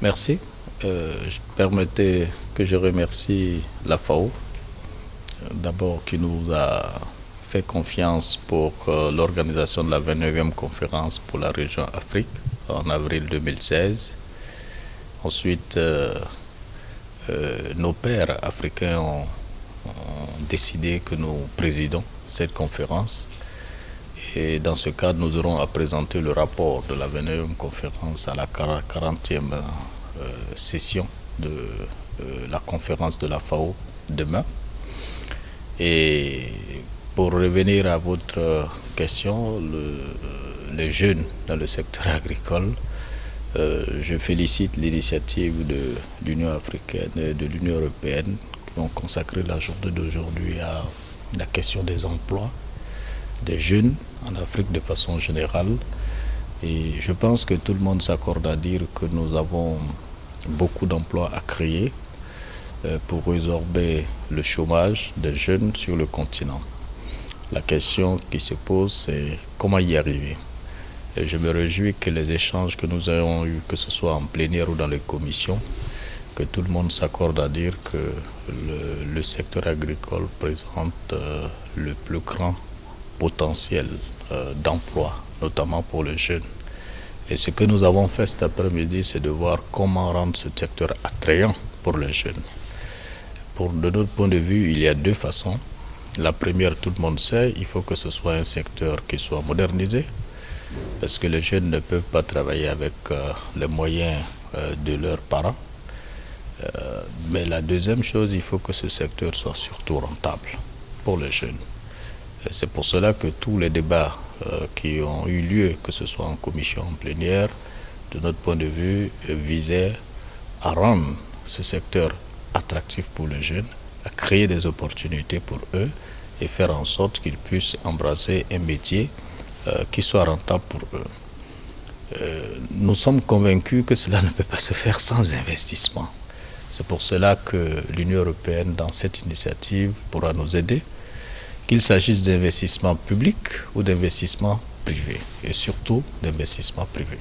Merci. Permettez que je remercie la FAO, d'abord qui nous a fait confiance pour l'organisation de la 29e conférence pour la région Afrique en avril 2016. Ensuite, nos pairs africains ont décidé que nous présidons cette conférence. Et dans ce cadre, nous aurons à présenter le rapport de la 29e conférence à la 40e session de la conférence de la FAO demain. Et pour revenir à votre question, les jeunes dans le secteur agricole, je félicite l'initiative de l'Union africaine et de l'Union européenne qui ont consacré la journée d'aujourd'hui à la question des emplois des jeunes en Afrique de façon générale. Et je pense que tout le monde s'accorde à dire que nous avons beaucoup d'emplois à créer pour résorber le chômage des jeunes sur le continent. La question qui se pose, c'est comment y arriver. Et je me réjouis que les échanges que nous avons eus, que ce soit en plénière ou dans les commissions, que tout le monde s'accorde à dire que le secteur agricole présente le plus grand potentiel d'emploi, notamment pour les jeunes. Et ce que nous avons fait cet après-midi, c'est de voir comment rendre ce secteur attrayant pour les jeunes. De notre point de vue, il y a deux façons. La première, tout le monde sait, il faut que ce soit un secteur qui soit modernisé, parce que les jeunes ne peuvent pas travailler avec les moyens de leurs parents. Mais la deuxième chose, il faut que ce secteur soit surtout rentable pour les jeunes. C'est pour cela que tous les débats qui ont eu lieu, que ce soit en commission, en plénière, de notre point de vue, visaient à rendre ce secteur attractif pour les jeunes, à créer des opportunités pour eux et faire en sorte qu'ils puissent embrasser un métier qui soit rentable pour eux. Nous sommes convaincus que cela ne peut pas se faire sans investissement. C'est pour cela que l'Union européenne, dans cette initiative, pourra nous aider, qu'il s'agisse d'investissements publics ou d'investissements privés, et surtout d'investissements privés.